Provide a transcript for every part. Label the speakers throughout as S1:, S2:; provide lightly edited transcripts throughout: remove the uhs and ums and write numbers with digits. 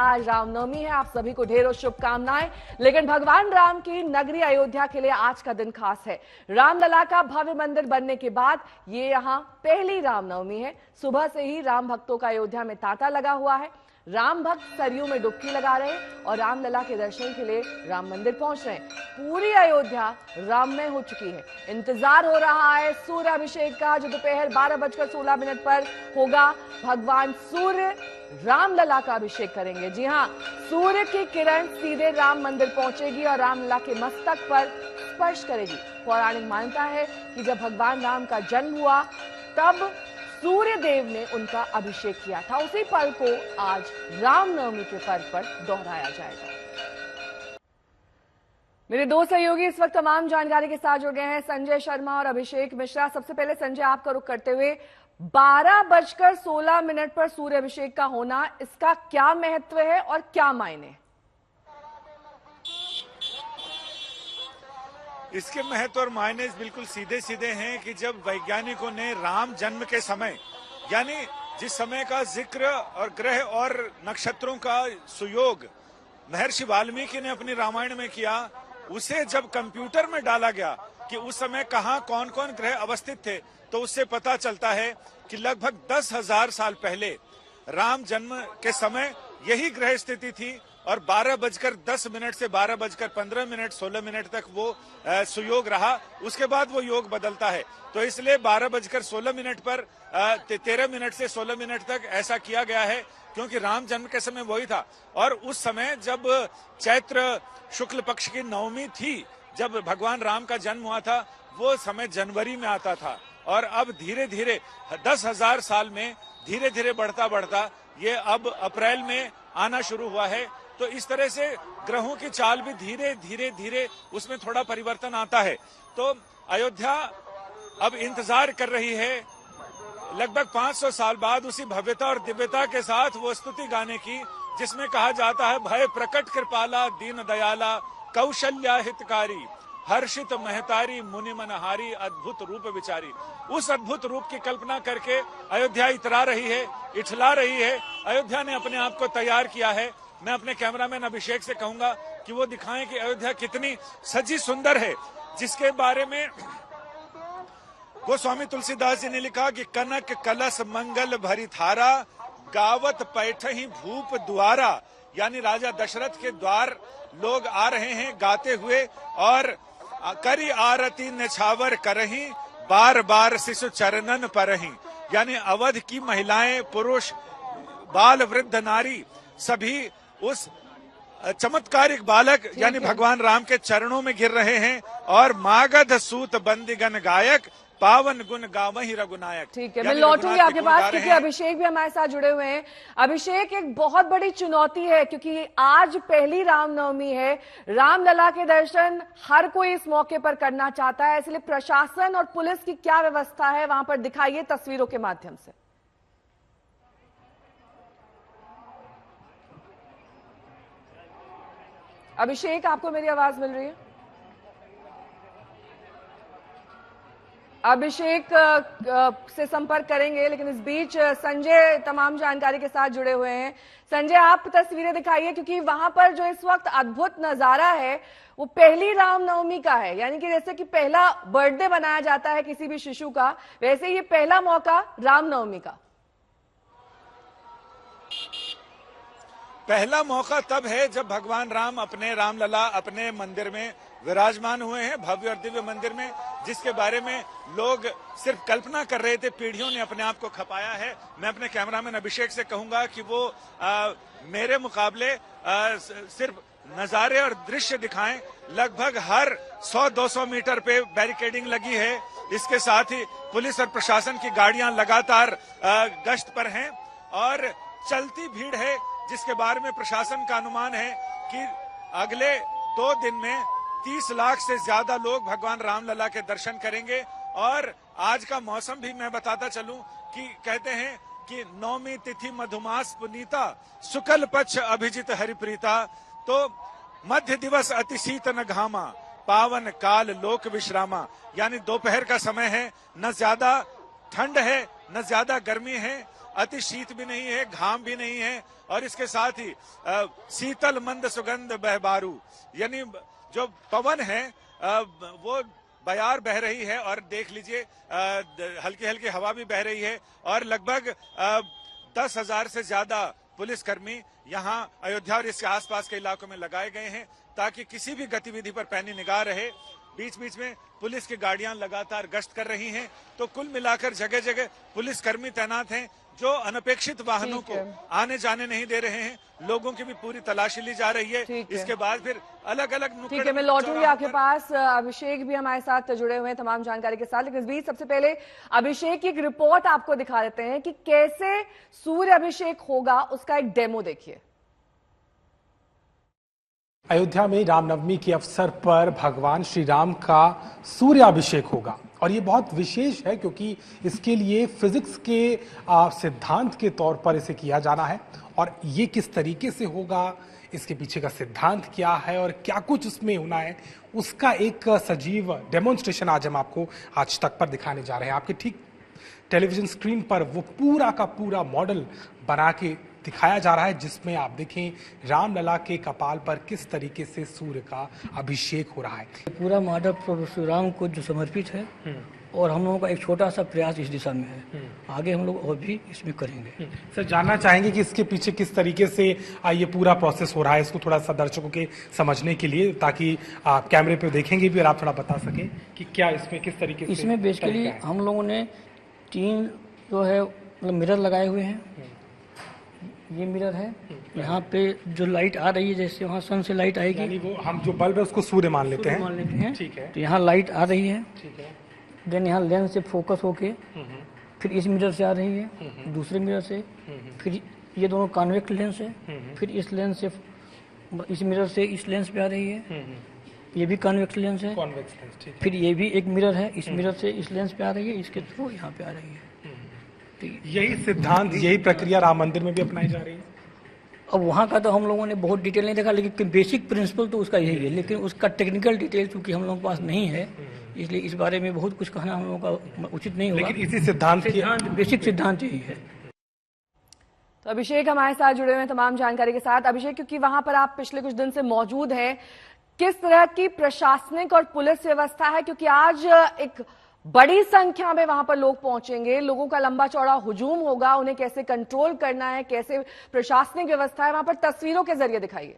S1: आज रामनवमी है, आप सभी को ढेरों शुभकामनाएं। लेकिन भगवान राम की नगरी अयोध्या के लिए आज का दिन खास है। रामलला का भव्य मंदिर बनने के बाद ये यहाँ पहली रामनवमी है। सुबह से ही राम भक्तों का अयोध्या में तांता लगा हुआ है। राम भक्त सरयू में डुबकी लगा रहे हैं और रामलला के दर्शन के लिए राम मंदिर पहुंच रहे हैं। पूरी अयोध्या राममय हो चुकी है। इंतजार हो रहा है सूर्य अभिषेक का, जो दोपहर 12:16 पर होगा। भगवान सूर्य रामलला का अभिषेक करेंगे। जी हां, सूर्य की किरण सीधे राम मंदिर पहुंचेगी और रामलला के मस्तक पर स्पर्श करेगी। पौराणिक मान्यता है कि जब भगवान राम का जन्म हुआ तब सूर्य देव ने उनका अभिषेक किया था। उसी पल को आज रामनवमी के पर्व पर दोहराया जाएगा। मेरे दो सहयोगी इस वक्त तमाम जानकारी के साथ जुड़ गए हैं, संजय शर्मा और अभिषेक मिश्रा। सबसे पहले संजय, आपका रुख करते हुए 12:16 पर सूर्य अभिषेक का होना, इसका क्या महत्व है और क्या मायने?
S2: इसके महत्व और मायने बिल्कुल सीधे सीधे हैं कि जब वैज्ञानिकों ने राम जन्म के समय, यानी जिस समय का जिक्र और ग्रह और नक्षत्रों का सुयोग महर्षि वाल्मीकि ने अपनी रामायण में किया, उसे जब कंप्यूटर में डाला गया कि उस समय कहां कौन कौन ग्रह अवस्थित थे, तो उससे पता चलता है कि लगभग 10,000 साल पहले राम जन्म के समय यही ग्रह स्थिति थी और 12:10 से 12:15 16 तक वो सुयोग रहा। उसके बाद वो योग बदलता है, तो इसलिए 12:16 पर 13 से 16 तक ऐसा किया गया है, क्योंकि राम जन्म के समय वही था। और उस समय जब चैत्र शुक्ल पक्ष की नवमी थी, जब भगवान राम का जन्म हुआ था, वो समय जनवरी में आता था। और अब धीरे धीरे 10,000 साल में धीरे धीरे बढ़ता बढ़ता ये अब अप्रैल में आना शुरू हुआ है। तो इस तरह से ग्रहों की चाल भी धीरे धीरे धीरे उसमें थोड़ा परिवर्तन आता है। तो अयोध्या अब इंतजार कर रही है लगभग 500 साल बाद उसी भव्यता और दिव्यता के साथ वो स्तुति गाने की, जिसमें कहा जाता है भय प्रकट कृपाला दीन दयाला कौशल्या हितकारी हर्षित महतारी मुनि मनहारी अद्भुत रूप विचारी। उस अद्भुत रूप की कल्पना करके अयोध्या इतरा रही है, इठला रही है। अयोध्या ने अपने आप को तैयार किया है। मैं अपने कैमरामैन अभिषेक से कहूंगा कि वो दिखाएं कि अयोध्या कितनी सजी सुंदर है, जिसके बारे में गोस्वामी तुलसीदास जी ने लिखा कि कनक कलश मंगल भरी थारा गावत पैठही भूप द्वारा, यानी राजा दशरथ के द्वार लोग आ रहे हैं गाते हुए, और करी आरती निछावर करही बार बार शिशु चरणन परही, यानी अवध की महिलाएं, पुरुष, बाल, वृद्ध, नारी सभी उस चमत्कारिक बालक यानी भगवान राम के चरणों में गिर रहे हैं। और मागध सूत बंदीगण गायक पावन गुण गावहि रघुनायक।
S1: ठीक है, मैं लौटूंगी आपके पास क्योंकि अभिषेक भी हमारे साथ जुड़े हुए हैं। अभिषेक, एक बहुत बड़ी चुनौती है क्योंकि आज पहली रामनवमी है। रामलला के दर्शन हर कोई इस मौके पर करना चाहता है, इसलिए प्रशासन और पुलिस की क्या व्यवस्था है वहां पर, दिखाइए तस्वीरों के माध्यम से। अभिषेक, आपको मेरी आवाज मिल रही है? अभिषेक से संपर्क करेंगे, लेकिन इस बीच संजय तमाम जानकारी के साथ जुड़े हुए हैं। संजय, आप तस्वीरें दिखाइए क्योंकि वहां पर जो इस वक्त अद्भुत नजारा है वो पहली रामनवमी का है। यानी कि जैसे कि पहला बर्थडे बनाया जाता है किसी भी शिशु का, वैसे ये पहला मौका रामनवमी का।
S2: पहला मौका तब है जब भगवान राम अपने रामलला अपने मंदिर में विराजमान हुए हैं, भव्य और दिव्य मंदिर में, जिसके बारे में लोग सिर्फ कल्पना कर रहे थे, पीढ़ियों ने अपने आप को खपाया है। मैं अपने कैमरामैन अभिषेक से कहूंगा कि वो मेरे मुकाबले सिर्फ नजारे और दृश्य दिखाएं। लगभग हर 100-200 मीटर पे बैरिकेडिंग लगी है। इसके साथ ही पुलिस और प्रशासन की गाड़ियां लगातार गश्त पर हैं और चलती भीड़ है, जिसके बारे में प्रशासन का अनुमान है कि अगले 2 दिन में 30 लाख से ज्यादा लोग भगवान रामलला के दर्शन करेंगे। और आज का मौसम भी मैं बताता चलूं कि कहते हैं कि नौमी तिथि मधुमास पुनीता शुक्ल पक्ष अभिजित हरिप्रीता, तो मध्य दिवस अति शीत न घामा पावन काल लोक विश्रामा, यानी दोपहर का समय है, न ज्यादा ठंड है न ज्यादा गर्मी है। अति शीत भी नहीं है, घाम भी नहीं है, और इसके साथ ही शीतल मंद सुगंध बहबारू, यानी जो पवन है वो बयार बह रही है, और देख लीजिए हल्की हल्की हवा भी बह रही है, और लगभग 10,000 से ज्यादा पुलिसकर्मी यहाँ अयोध्या और इसके आसपास के इलाकों में लगाए गए हैं ताकि किसी भी गतिविधि पर पैनी निगाह रहे। बीच बीच में पुलिस की गाड़ियां लगातार गश्त कर रही हैं, तो कुल मिलाकर जगह जगह पुलिसकर्मी तैनात हैं जो अनपेक्षित वाहनों को आने जाने नहीं दे रहे हैं। लोगों की भी पूरी तलाशी ली जा रही है। इसके बाद फिर अलग अलग नुक्कड़।
S1: ठीक है, मैं लौटूंगी आपके पास। अभिषेक भी हमारे साथ जुड़े हुए हैं तमाम जानकारी के साथ, लेकिन इस बीच सबसे पहले अभिषेक की एक रिपोर्ट आपको दिखा देते हैं कि कैसे सूर्य अभिषेक होगा, उसका एक डेमो देखिए।
S3: अयोध्या में रामनवमी के अवसर पर भगवान श्री राम का सूर्याभिषेक होगा, और ये बहुत विशेष है क्योंकि इसके लिए फिजिक्स के सिद्धांत के तौर पर इसे किया जाना है। और ये किस तरीके से होगा, इसके पीछे का सिद्धांत क्या है और क्या कुछ उसमें होना है, उसका एक सजीव डेमोन्स्ट्रेशन आज हम आपको आज तक पर दिखाने जा रहे हैं। आपके ठीक टेलीविजन स्क्रीन पर वो पूरा का पूरा मॉडल बना के दिखाया जा रहा है, जिसमें आप देखें रामलला के कपाल पर किस तरीके से सूर्य का अभिषेक हो रहा है।
S4: पूरा मॉडल प्रभु श्री राम को जो समर्पित है, और हम लोगों का एक छोटा सा प्रयास इस दिशा में है। आगे हम लोग और भी इसमें करेंगे।
S3: सर, जानना चाहेंगे कि इसके पीछे किस तरीके से ये पूरा प्रोसेस हो रहा है, इसको थोड़ा सा दर्शकों के समझने के लिए, ताकि आप कैमरे पे देखेंगे भी और आप थोड़ा बता सकें कि क्या इसमें किस तरीके से।
S4: इसमें बेसिकली हम लोगों ने 3 जो है मतलब मिरर लगाए हुए हैं। ये मिरर है, यहाँ पे जो लाइट आ रही है, जैसे वहाँ सन से लाइट आएगी,
S3: यानी वो हम जो बल्ब है उसको सूर्य मान लेते हैं।
S4: ठीक है, तो यहाँ लाइट आ रही है।
S3: ठीक है,
S4: देन यहाँ लेंस से फोकस होके फिर इस मिरर से आ रही है, दूसरे मिरर से, फिर ये दोनों कॉन्वेक्स लेंस है, फिर इस लेंस से, इस मिरर से इस लेंस पे आ रही है, ये भी कॉन्वेक्स लेंस है, फिर ये भी एक मिरर है, इस मिरर से इस लेंस पे आ रही है, इसके थ्रू यहाँ पे आ रही है।
S3: यही सिद्धांत, यही प्रक्रिया राम मंदिर में भी अपनाई जा रही है।
S4: अब वहाँ का तो हम लोगों ने बहुत डिटेल नहीं देखा, लेकिन बेसिक प्रिंसिपल तो उसका यही है, लेकिन उसका टेक्निकल डिटेल चूंकि हम लोगों के पास नहीं है, इसलिए इस बारे में बहुत कुछ कहना हम लोगों का उचित नहीं होगा।
S3: लेकिन इसी सिद्धांत
S4: बेसिक सिद्धांत यही है।
S1: तो अभिषेक हमारे साथ जुड़े हुए हैं तमाम जानकारी के साथ। अभिषेक, क्योंकि वहां पर आप पिछले कुछ दिन से मौजूद हैं, किस तरह की प्रशासनिक और पुलिस व्यवस्था है, क्योंकि आज एक बड़ी संख्या में वहां पर लोग पहुंचेंगे, लोगों का लंबा चौड़ा हुजूम होगा, उन्हें कैसे कंट्रोल करना है, कैसे प्रशासनिक व्यवस्था है, वहां पर तस्वीरों के जरिए दिखाइए।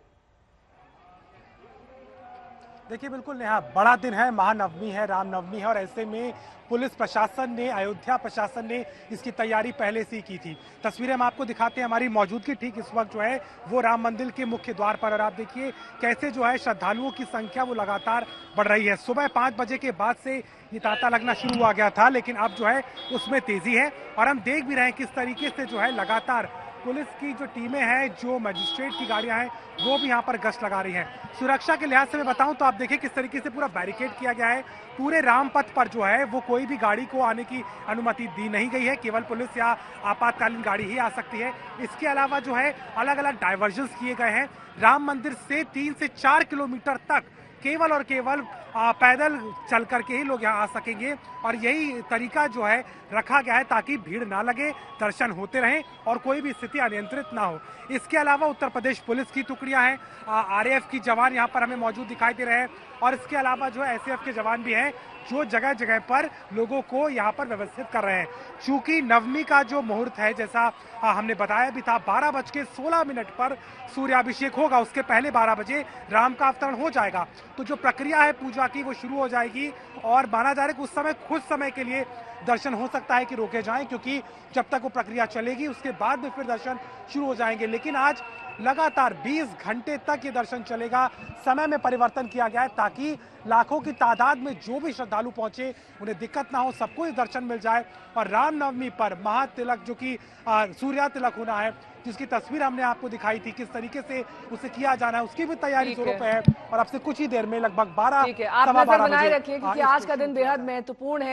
S3: देखिए, बिल्कुल नेहा, बड़ा दिन है, महानवमी है, रामनवमी है, और ऐसे में पुलिस प्रशासन ने, अयोध्या प्रशासन ने इसकी तैयारी पहले से ही की थी। तस्वीरें हम आपको दिखाते हैं, हमारी मौजूदगी ठीक इस वक्त जो है वो राम मंदिर के मुख्य द्वार पर, और आप देखिए कैसे जो है श्रद्धालुओं की संख्या वो लगातार बढ़ रही है। सुबह 5 बजे के बाद से ये तांता लगना शुरू हुआ गया था, लेकिन अब जो है उसमें तेजी है, और हम देख भी रहे हैं किस तरीके से जो है लगातार पुलिस की जो टीमें हैं, जो मजिस्ट्रेट की गाड़ियां हैं, वो भी यहाँ पर गश्त लगा रही हैं। सुरक्षा के लिहाज से मैं बताऊं तो आप देखिए किस तरीके से पूरा बैरिकेड किया गया है। पूरे रामपथ पर जो है वो कोई भी गाड़ी को आने की अनुमति दी नहीं गई है, केवल पुलिस या आपातकालीन गाड़ी ही आ सकती है। इसके अलावा जो है अलग अलग डाइवर्जन्स किए गए हैं। राम मंदिर से 3 से 4 किलोमीटर तक केवल और केवल पैदल चल करके ही लोग यहाँ आ सकेंगे, और यही तरीका जो है रखा गया है ताकि भीड़ ना लगे, दर्शन होते रहें और कोई भी स्थिति अनियंत्रित ना हो। इसके अलावा उत्तर प्रदेश पुलिस की टुकड़ियां हैं, आरएएफ की जवान यहाँ पर हमें मौजूद दिखाई दे रहे हैं, और इसके अलावा जो है एसएएफ के जवान भी हैं जो जगह जगह पर लोगों को यहाँ पर व्यवस्थित कर रहे हैं। चूंकि नवमी का जो मुहूर्त है, जैसा हमने बताया भी था, 12:16 पर सूर्याभिषेक होगा, उसके पहले 12 बजे राम का अवतरण हो जाएगा। तो जो प्रक्रिया है पूजा की वो शुरू हो जाएगी, और माना जा रहा है कि उस समय कुछ समय के लिए दर्शन हो सकता है कि रोके जाएं, क्योंकि जब तक वो प्रक्रिया चलेगी उसके बाद में फिर दर्शन शुरू हो जाएंगे। लेकिन आज लगातार 20 घंटे तक ये दर्शन चलेगा। समय में परिवर्तन किया गया है ताकि लाखों की तादाद में जो भी श्रद्धालु पहुंचे उन्हें दिक्कत ना हो, सबको ये दर्शन मिल जाए। और रामनवमी पर महातिलक जो कि सूर्या तिलक होना है, जिसकी तस्वीर हमने आपको दिखाई थी, किस तरीके से उसे किया जाना है, उसकी भी तैयारी जोरों पे है। और अब से कुछ ही देर में लगभग 12
S1: आप नजर बनाए रखिए, क्योंकि आज का दिन बेहद महत्वपूर्ण है।